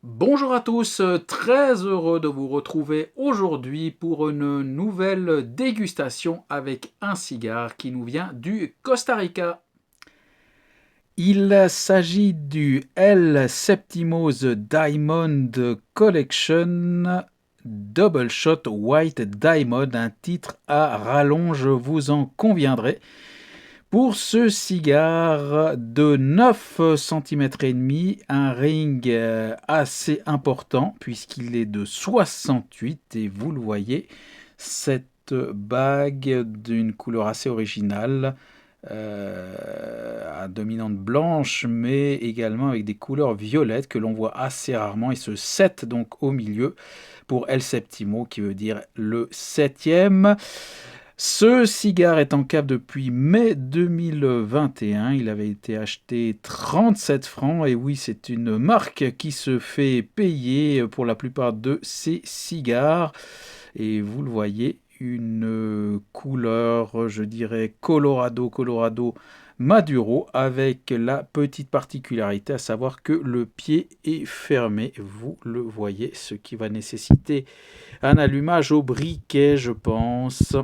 Bonjour à tous, très heureux de vous retrouver aujourd'hui pour une nouvelle dégustation avec un cigare qui nous vient du Costa Rica. Il s'agit du El Septimo's Diamond Collection Double Shot White Diamond, un titre à rallonge, vous en conviendrez. Pour ce cigare de 9 cm et demi, un ring assez important puisqu'il est de 68 et vous le voyez, cette bague d'une couleur assez originale, à dominante blanche mais également avec des couleurs violettes que l'on voit assez rarement et ce 7 donc au milieu pour El Septimo qui veut dire le septième. Ce cigare est en cave depuis mai 2021. Il avait été acheté 37 francs. Et oui, c'est une marque qui se fait payer pour la plupart de ses cigares. Et vous le voyez, une couleur, je dirais, Colorado Maduro, avec la petite particularité à savoir que le pied est fermé. Vous le voyez, ce qui va nécessiter un allumage au briquet, je pense.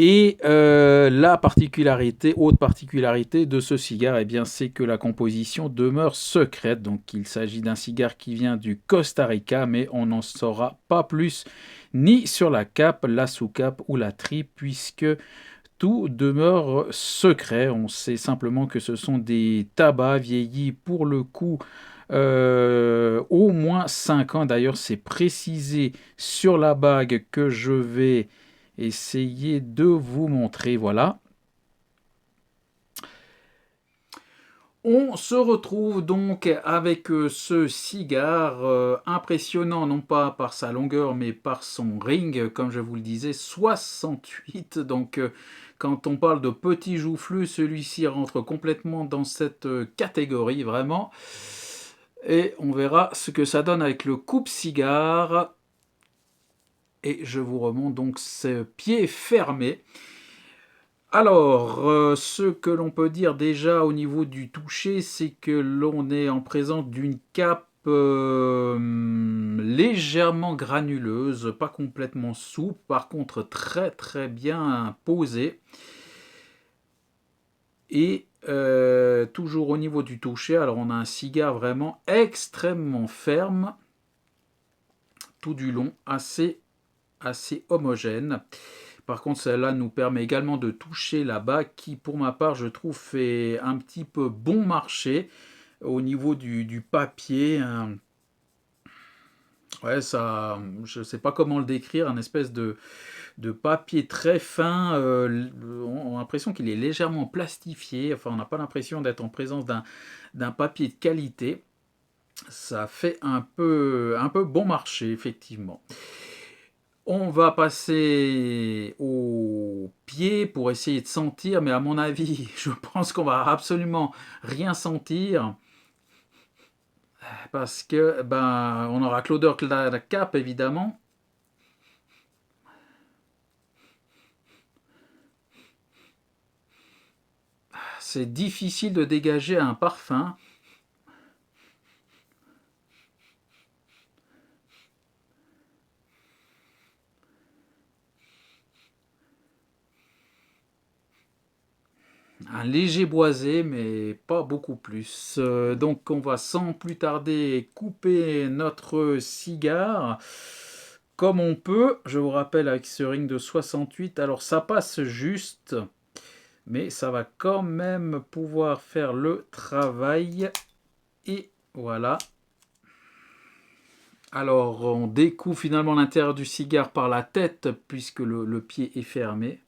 Et la particularité, autre particularité de ce cigare, eh bien, c'est que la composition demeure secrète. Donc il s'agit d'un cigare qui vient du Costa Rica, mais on n'en saura pas plus ni sur la cape, la sous-cape ou la tripe, puisque tout demeure secret. On sait simplement que ce sont des tabacs vieillis pour le coup au moins 5 ans. D'ailleurs, c'est précisé sur la bague que je vais essayer de vous montrer. Voilà. On se retrouve donc avec ce cigare impressionnant, non pas par sa longueur, mais par son ring, comme je vous le disais, 68. Donc, quand on parle de petit joufflu, celui-ci rentre complètement dans cette catégorie, vraiment. Et on verra ce que ça donne avec le coupe-cigare. Et je vous remonte donc ce pied fermé. Alors, ce que l'on peut dire déjà au niveau du toucher, c'est que l'on est en présence d'une cape légèrement granuleuse, pas complètement souple, par contre très très bien posée. Et toujours au niveau du toucher, alors on a un cigare vraiment extrêmement ferme, tout du long, assez homogène. Par contre, celle-là nous permet également de toucher la bague qui, pour ma part, je trouve, fait un petit peu bon marché au niveau du papier. Ouais, ça, je ne sais pas comment le décrire, un espèce de papier très fin. On a l'impression qu'il est légèrement plastifié. Enfin, on n'a pas l'impression d'être en présence d'un papier de qualité. Ça fait un peu bon marché, effectivement. On va passer au pied pour essayer de sentir, mais à mon avis, je pense qu'on va absolument rien sentir parce que ben on aura que l'odeur que la cape évidemment. C'est difficile de dégager un parfum. Un léger boisé, mais pas beaucoup plus. Donc on va sans plus tarder couper notre cigare comme on peut. Je vous rappelle avec ce ring de 68, alors ça passe juste, mais ça va quand même pouvoir faire le travail. Et voilà. Alors on découvre finalement l'intérieur du cigare par la tête puisque le pied est fermé.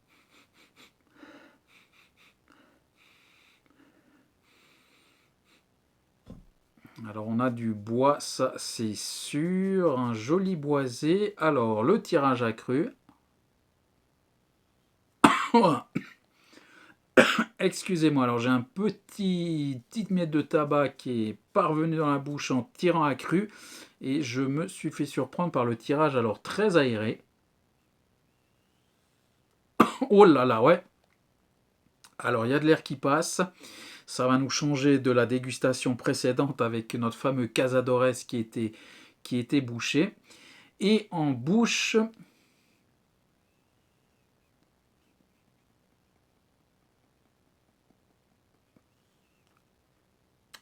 Alors on a du bois, ça c'est sûr, un joli boisé. Alors le tirage accru. Excusez-moi, alors j'ai un petite miette de tabac qui est parvenue dans la bouche en tirant accru et je me suis fait surprendre par le tirage alors très aéré. Oh là là, ouais. Alors il y a de l'air qui passe. Ça va nous changer de la dégustation précédente avec notre fameux Cazadores qui était bouché. Et en bouche,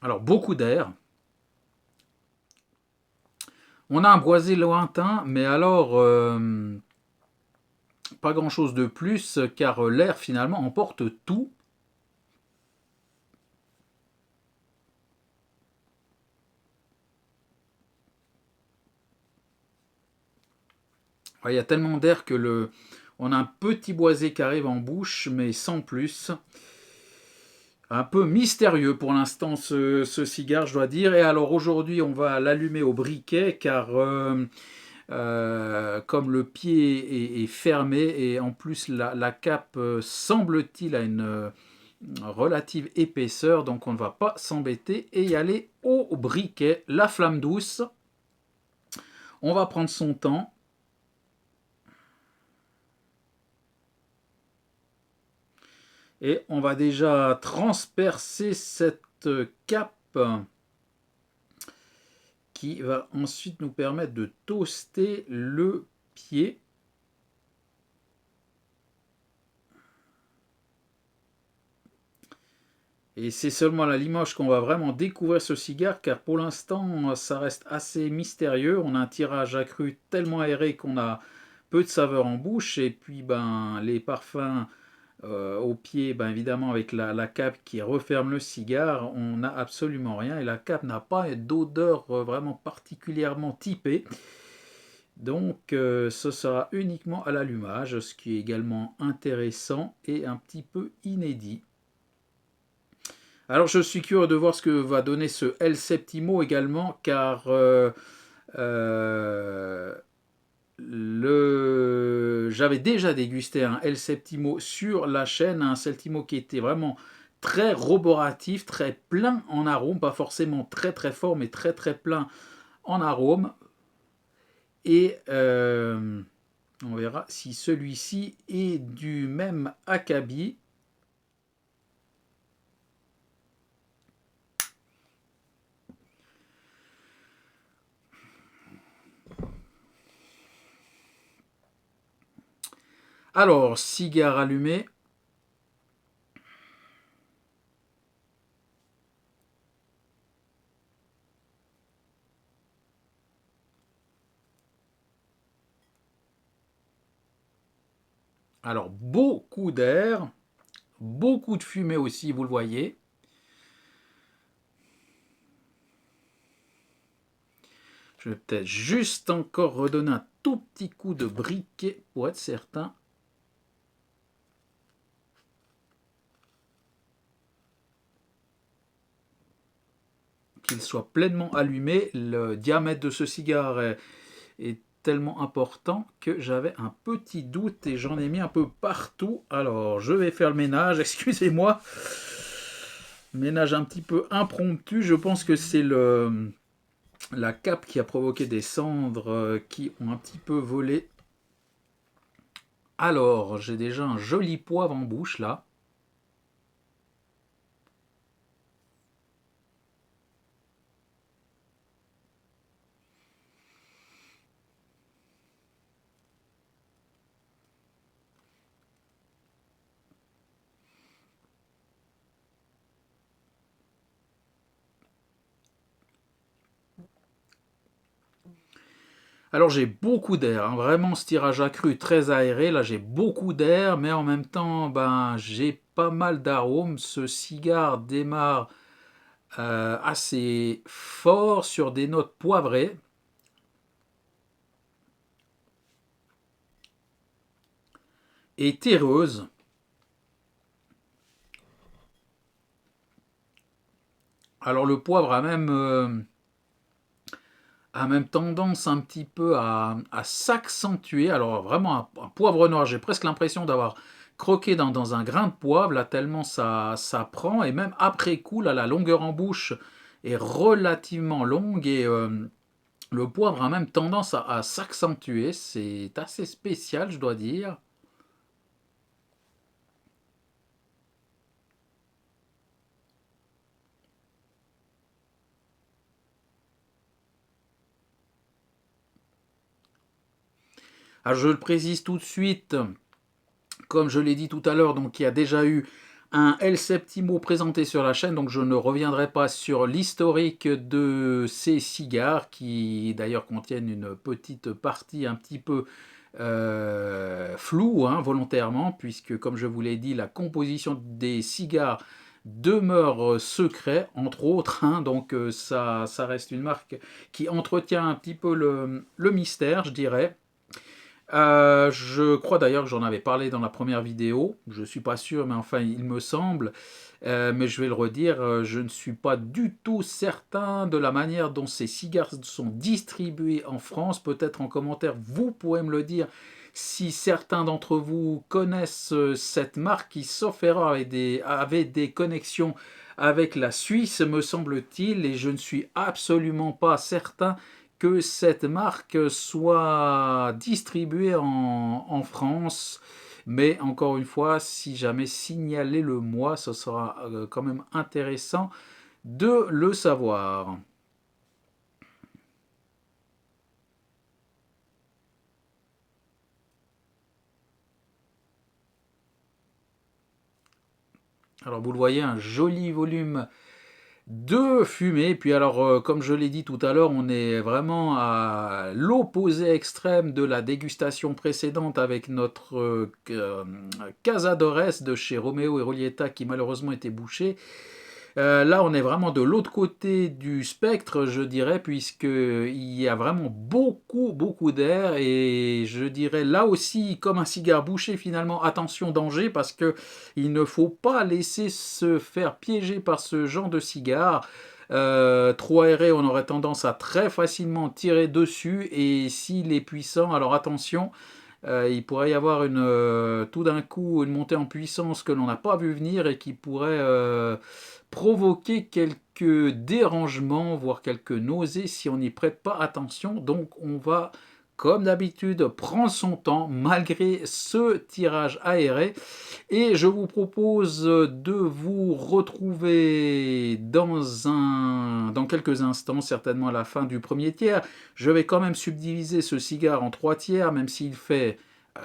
alors beaucoup d'air. On a un boisé lointain, mais alors pas grand-chose de plus, car l'air finalement emporte tout. Il y a tellement d'air que on a un petit boisé qui arrive en bouche, mais sans plus. Un peu mystérieux pour l'instant ce cigare, je dois dire. Et alors aujourd'hui, on va l'allumer au briquet, car comme le pied est fermé, et en plus la cape, semble-t-il, a une relative épaisseur, donc on ne va pas s'embêter et y aller au briquet, la flamme douce. On va prendre son temps. Et on va déjà transpercer cette cape qui va ensuite nous permettre de toaster le pied. Et c'est seulement à la Limoges qu'on va vraiment découvrir ce cigare, car pour l'instant, ça reste assez mystérieux. On a un tirage accru tellement aéré qu'on a peu de saveur en bouche, et puis les parfums au pied, évidemment avec la cape qui referme le cigare, on n'a absolument rien, et la cape n'a pas d'odeur vraiment particulièrement typée. Donc ce sera uniquement à l'allumage, ce qui est également intéressant et un petit peu inédit. Alors je suis curieux de voir ce que va donner ce El Septimo également, car j'avais déjà dégusté un El Septimo sur la chaîne, un Septimo qui était vraiment très roboratif, très plein en arôme, pas forcément très très fort, mais très très plein en arôme. Et on verra si celui-ci est du même acabit. Alors, cigare allumé. Alors, beaucoup d'air, beaucoup de fumée aussi, vous le voyez. Je vais peut-être juste encore redonner un tout petit coup de briquet pour être certain. Qu'il soit pleinement allumé. Le diamètre de ce cigare est tellement important que j'avais un petit doute et j'en ai mis un peu partout. Alors, je vais faire le ménage, excusez-moi. Ménage un petit peu impromptu. Je pense que c'est la cape qui a provoqué des cendres qui ont un petit peu volé. Alors, j'ai déjà un joli poivre en bouche là. Alors j'ai beaucoup d'air, hein, vraiment ce tirage accru très aéré, là j'ai beaucoup d'air, mais en même temps j'ai pas mal d'arômes. Ce cigare démarre assez fort sur des notes poivrées. Et terreuses. Alors le poivre a même tendance un petit peu à s'accentuer. Alors vraiment un poivre noir, j'ai presque l'impression d'avoir croqué dans un grain de poivre, là tellement ça prend, et même après coup, là, la longueur en bouche est relativement longue, et le poivre a même tendance à s'accentuer. C'est assez spécial, je dois dire. Alors je le précise tout de suite, comme je l'ai dit tout à l'heure, donc il y a déjà eu un El Septimo présenté sur la chaîne, donc je ne reviendrai pas sur l'historique de ces cigares, qui d'ailleurs contiennent une petite partie un petit peu floue, hein, volontairement, puisque comme je vous l'ai dit, la composition des cigares demeure secret, entre autres, hein, donc ça reste une marque qui entretient un petit peu le mystère, je dirais. Je crois d'ailleurs que j'en avais parlé dans la première vidéo, je ne suis pas sûr, mais enfin il me semble. Mais je vais le redire, je ne suis pas du tout certain de la manière dont ces cigares sont distribués en France. Peut-être en commentaire, vous pourrez me le dire si certains d'entre vous connaissent cette marque qui, sauf erreur, avait des connexions avec la Suisse, me semble-t-il, et je ne suis absolument pas certain que cette marque soit distribuée en France. Mais encore une fois, si jamais signaler le moi, ce sera quand même intéressant de le savoir. Alors vous le voyez, un joli volume de fumée. Puis alors, comme je l'ai dit tout à l'heure, on est vraiment à l'opposé extrême de la dégustation précédente avec notre Casadores de chez Romeo et Rolietta qui malheureusement était bouché. Là, on est vraiment de l'autre côté du spectre, je dirais, puisqu'il y a vraiment beaucoup, beaucoup d'air. Et je dirais là aussi, comme un cigare bouché, finalement, attention, danger, parce que il ne faut pas laisser se faire piéger par ce genre de cigare. Trop aéré, on aurait tendance à très facilement tirer dessus. Et s'il est puissant, alors attention. Il pourrait y avoir tout d'un coup une montée en puissance que l'on n'a pas vu venir et qui pourrait provoquer quelques dérangements, voire quelques nausées si on n'y prête pas attention. Donc on va, comme d'habitude, prendre son temps malgré ce tirage aéré. Et je vous propose de vous retrouver dans quelques instants, certainement à la fin du premier tiers. Je vais quand même subdiviser ce cigare en 3 tiers, même s'il fait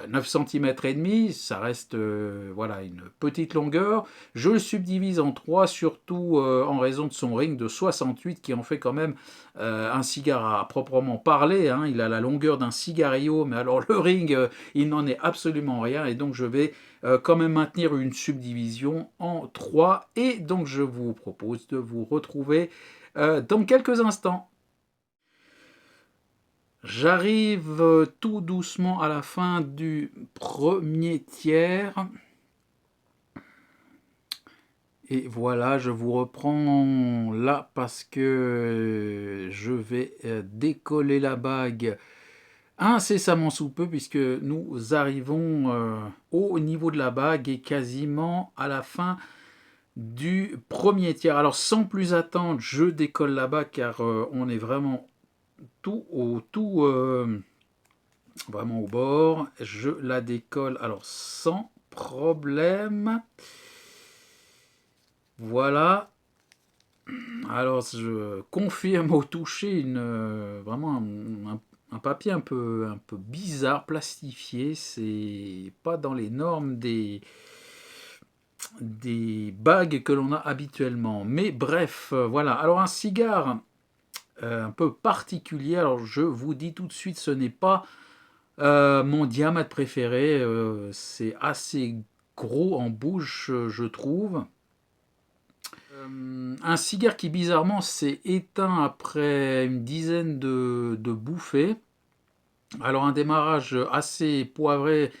9 cm et demi, ça reste voilà, une petite longueur. Je le subdivise en 3, surtout en raison de son ring de 68 qui en fait quand même un cigare à proprement parler, hein. Il a la longueur d'un cigarillo, mais alors le ring, il n'en est absolument rien. Et donc je vais quand même maintenir une subdivision en 3. Et donc je vous propose de vous retrouver dans quelques instants. J'arrive tout doucement à la fin du premier tiers. Et voilà, je vous reprends là parce que je vais décoller la bague incessamment sous peu puisque nous arrivons au niveau de la bague et quasiment à la fin du premier tiers. Alors sans plus attendre, je décolle la bague car on est vraiment vraiment au bord. Je la décolle alors sans problème. Voilà. Alors je confirme au toucher vraiment un papier un peu bizarre, plastifié. C'est pas dans les normes des bagues que l'on a habituellement. Mais bref, voilà. Alors un cigare un peu particulier. Alors je vous dis tout de suite, ce n'est pas mon diamètre préféré. C'est assez gros en bouche, je trouve. Un cigare qui bizarrement s'est éteint après une dizaine de bouffées. Alors un démarrage assez poivré,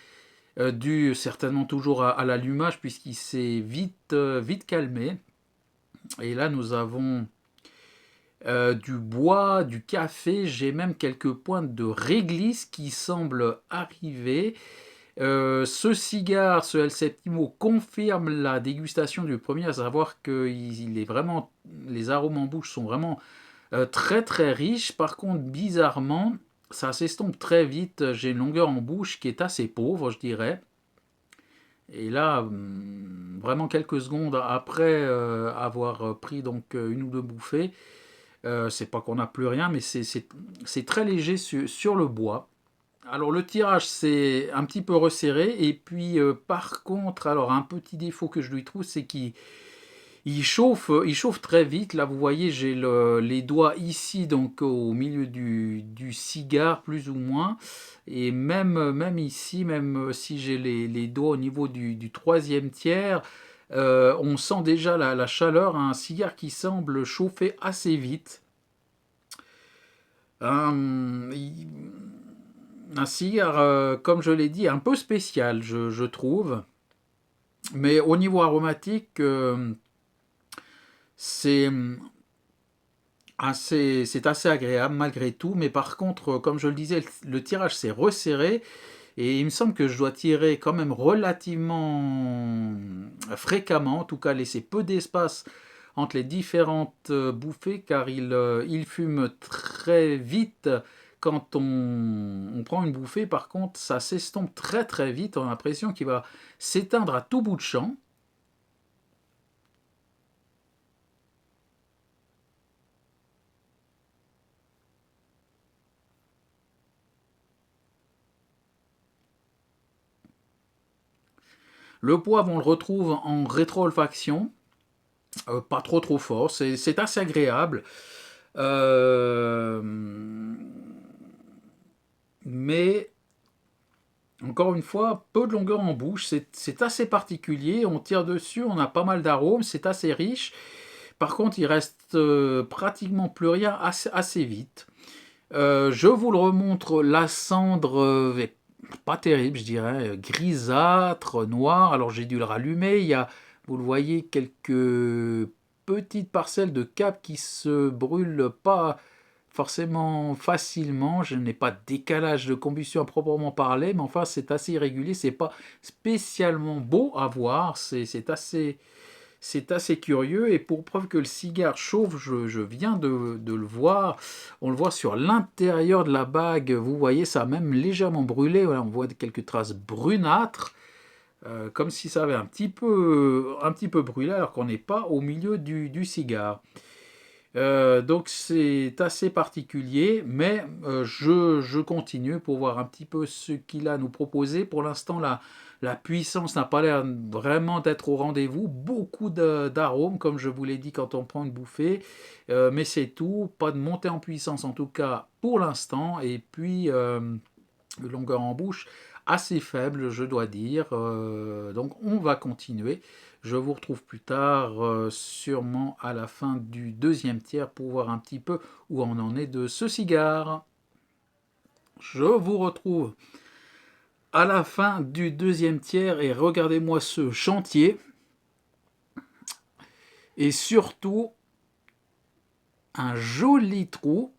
dû certainement toujours à l'allumage puisqu'il s'est vite calmé. Et là nous avons du bois, du café, j'ai même quelques pointes de réglisse qui semblent arriver. Ce cigare, ce El Septimo, confirme la dégustation du premier, à savoir que les arômes en bouche sont vraiment très très riches. Par contre, bizarrement, ça s'estompe très vite. J'ai une longueur en bouche qui est assez pauvre, je dirais. Et là, vraiment quelques secondes après avoir pris donc une ou deux bouffées, c'est pas qu'on n'a plus rien, mais c'est très léger sur le bois. Alors le tirage c'est un petit peu resserré et puis, par contre, alors un petit défaut que je lui trouve, c'est qu'il chauffe très vite. Là, vous voyez, j'ai les doigts ici, donc au milieu du cigare, plus ou moins. Et même ici, même si j'ai les doigts au niveau du troisième tiers, on sent déjà la chaleur, un cigare qui semble chauffer assez vite. Un, un cigare, comme je l'ai dit, un peu spécial, je trouve. Mais au niveau aromatique, c'est c'est assez agréable malgré tout, mais par contre, comme je le disais, le tirage s'est resserré et il me semble que je dois tirer quand même relativement fréquemment, en tout cas laisser peu d'espace entre les différentes bouffées, car il fume très vite quand on prend une bouffée. Par contre, ça s'estompe très très vite, on a l'impression qu'il va s'éteindre à tout bout de champ. Le poivre, on le retrouve en rétro-olfaction, pas trop fort, c'est assez agréable. Euh, mais encore une fois, peu de longueur en bouche, c'est assez particulier, on tire dessus, on a pas mal d'arômes, c'est assez riche. Par contre, il reste pratiquement plus rien assez vite. Je vous le remontre, la cendre est pas terrible, je dirais, grisâtre, noir. Alors j'ai dû le rallumer, il y a, vous le voyez, quelques petites parcelles de cap qui se brûlent pas forcément facilement. Je n'ai pas de décalage de combustion à proprement parler, mais enfin c'est assez irrégulier, c'est pas spécialement beau à voir, c'est assez curieux. Et pour preuve que le cigare chauffe, je viens de le voir, on le voit sur l'intérieur de la bague, vous voyez ça a même légèrement brûlé, voilà, on voit quelques traces brunâtres, comme si ça avait un petit peu brûlé alors qu'on n'est pas au milieu du cigare. Donc c'est assez particulier, mais je continue pour voir un petit peu ce qu'il a à nous proposer. Pour l'instant, la puissance n'a pas l'air vraiment d'être au rendez-vous. Beaucoup d'arômes, comme je vous l'ai dit quand on prend une bouffée, mais c'est tout. Pas de montée en puissance en tout cas pour l'instant. Et puis de longueur en bouche assez faible, je dois dire. Donc on va continuer. Je vous retrouve plus tard, sûrement à la fin du deuxième tiers, pour voir un petit peu où on en est de ce cigare. Je vous retrouve à la fin du deuxième tiers et regardez-moi ce chantier. Et surtout, un joli trou.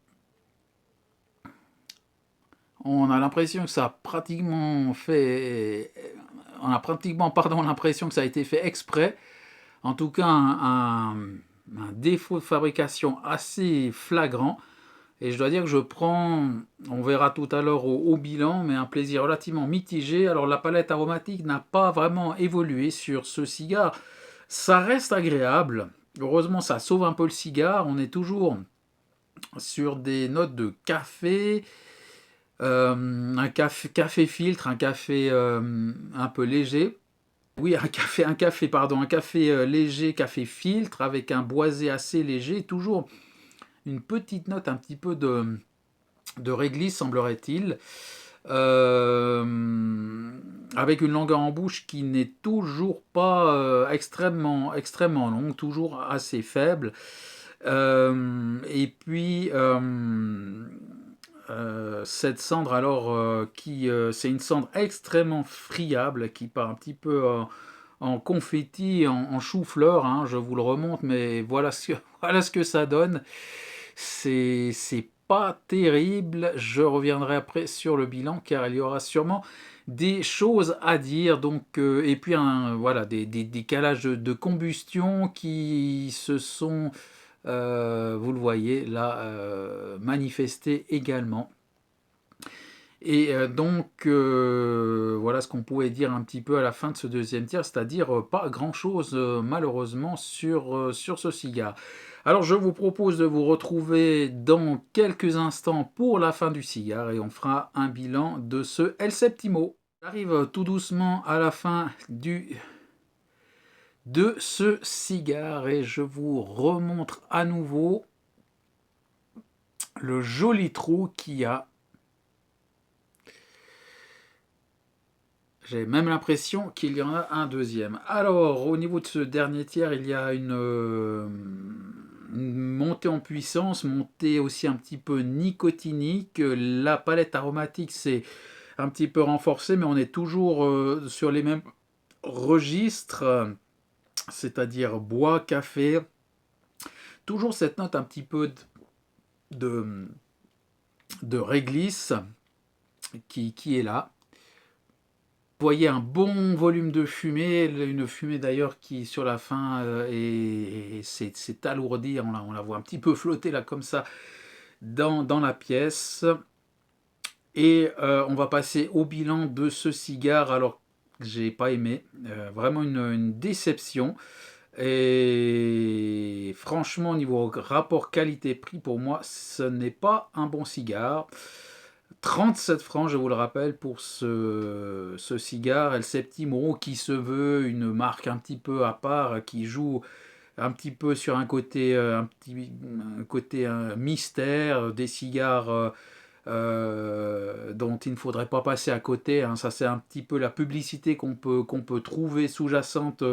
On a l'impression que ça a pratiquement fait... On a pratiquement, pardon, l'impression que ça a été fait exprès. En tout cas, un défaut de fabrication assez flagrant. Et je dois dire que je prends, on verra tout à l'heure au bilan, mais un plaisir relativement mitigé. Alors la palette aromatique n'a pas vraiment évolué sur ce cigare. Ça reste agréable. Heureusement, ça sauve un peu le cigare. On est toujours sur des notes de café, un café filtre, un café un peu léger. Oui, un café léger, café filtre, avec un boisé assez léger, toujours une petite note, un petit peu de réglisse, semblerait-il, avec une longueur en bouche qui n'est toujours pas extrêmement longue, toujours assez faible. Et puis, cette cendre, alors, c'est une cendre extrêmement friable, qui part un petit peu en confetti, en chou-fleur, hein, je vous le remonte, mais voilà voilà ce que ça donne. C'est pas terrible. Je reviendrai après sur le bilan, car il y aura sûrement des choses à dire. Donc, et puis voilà, des décalages de combustion qui se sont, vous le voyez là, manifestés également. Et donc voilà ce qu'on pouvait dire un petit peu à la fin de ce deuxième tiers, c'est-à-dire pas grand-chose malheureusement sur ce cigare. Alors je vous propose de vous retrouver dans quelques instants pour la fin du cigare et on fera un bilan de ce El Septimo. J'arrive tout doucement à la fin de ce cigare et je vous remontre à nouveau le joli trou qu'il y a. J'ai même l'impression qu'il y en a un deuxième. Alors, au niveau de ce dernier tiers, il y a une montée en puissance, montée aussi un petit peu nicotinique. La palette aromatique s'est un petit peu renforcée, mais on est toujours sur les mêmes registres, c'est-à-dire bois, café. Toujours cette note un petit peu de, de réglisse qui est là. Vous voyez un bon volume de fumée, une fumée d'ailleurs qui sur la fin s'est alourdie, on la voit un petit peu flotter là comme ça dans la pièce. Et on va passer au bilan de ce cigare, alors que j'ai pas aimé, vraiment une déception. Et franchement, au niveau rapport qualité-prix, pour moi, ce n'est pas un bon cigare. 37 francs, je vous le rappelle, pour ce cigare El Septimo, qui se veut une marque un petit peu à part, qui joue un petit peu sur un côté mystère, des cigares dont il ne faudrait pas passer à côté, hein. Ça, c'est un petit peu la publicité qu'on peut trouver sous-jacente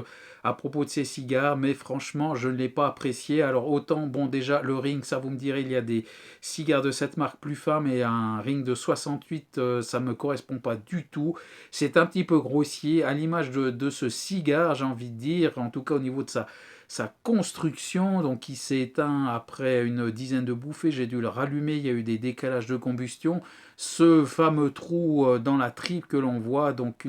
à propos de ces cigares, mais franchement, je ne l'ai pas apprécié. Alors, autant, bon, déjà, le ring, ça, vous me direz, il y a des cigares de cette marque plus fins, mais un ring de 68, ça ne me correspond pas du tout. C'est un petit peu grossier, à l'image de ce cigare, j'ai envie de dire, en tout cas au niveau de sa construction, donc il s'est éteint après une dizaine de bouffées, j'ai dû le rallumer, il y a eu des décalages de combustion, ce fameux trou dans la tripe que l'on voit, donc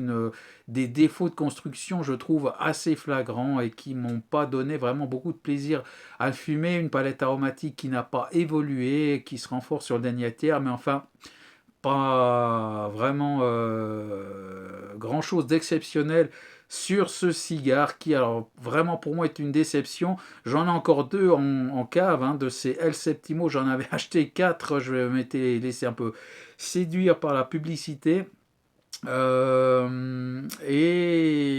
des défauts de construction je trouve assez flagrants et qui m'ont pas donné vraiment beaucoup de plaisir à fumer, une palette aromatique qui n'a pas évolué, qui se renforce sur le dernier tiers, mais enfin pas vraiment grand chose d'exceptionnel sur ce cigare qui, alors vraiment pour moi, est une déception. J'en ai encore deux en cave, hein, de ces El Septimo. J'en avais acheté quatre. Je m'étais laissé un peu séduire par la publicité. Et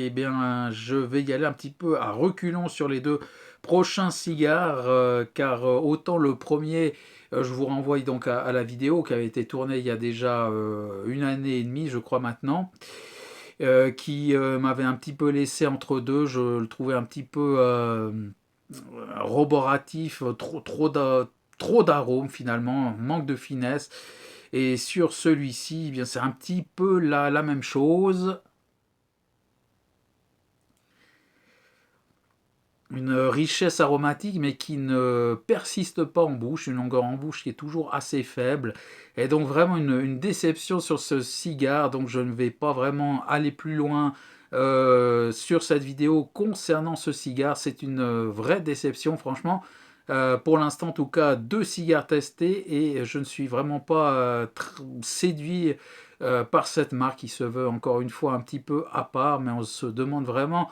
bien, je vais y aller un petit peu à reculons sur les deux prochains cigares, car autant le premier, je vous renvoie donc à la vidéo qui avait été tournée il y a déjà une année et demie, je crois maintenant, qui m'avait un petit peu laissé entre deux. Je le trouvais un petit peu roboratif, trop d'arômes finalement, manque de finesse. Et sur celui-ci, eh bien c'est un petit peu la même chose. Une richesse aromatique mais qui ne persiste pas en bouche, une longueur en bouche qui est toujours assez faible, et donc vraiment une déception sur ce cigare, donc je ne vais pas vraiment aller plus loin sur cette vidéo concernant ce cigare, c'est une vraie déception franchement. Pour l'instant en tout cas, deux cigares testés et je ne suis vraiment pas séduit par cette marque qui se veut encore une fois un petit peu à part, mais on se demande vraiment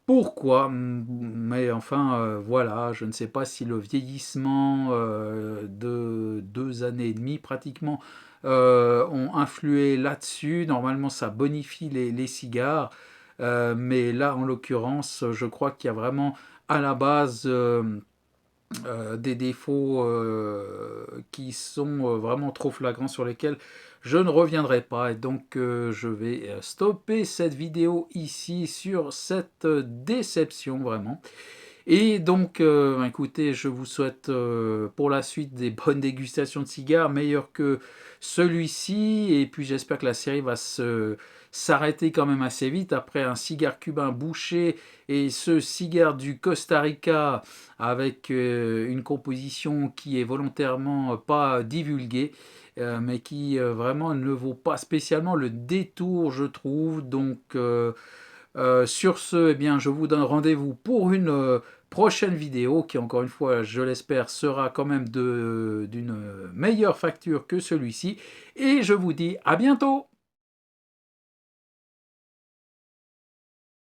pourquoi? Mais enfin, voilà, je ne sais pas si le vieillissement de 2 années et demie pratiquement ont influé là-dessus. Normalement, ça bonifie les cigares, mais là, en l'occurrence, je crois qu'il y a vraiment à la base des défauts qui sont vraiment trop flagrants sur lesquels je ne reviendrai pas. Et donc je vais stopper cette vidéo ici sur cette déception vraiment. Et donc écoutez, je vous souhaite pour la suite des bonnes dégustations de cigares, meilleures que celui-ci. Et puis j'espère que la série va s'arrêter quand même assez vite après un cigare cubain bouché et ce cigare du Costa Rica avec une composition qui est volontairement pas divulguée, mais qui vraiment ne vaut pas spécialement le détour, je trouve. Donc sur ce, eh bien, je vous donne rendez-vous pour une prochaine vidéo qui, encore une fois, je l'espère, sera quand même d'une meilleure facture que celui-ci. Et je vous dis à bientôt!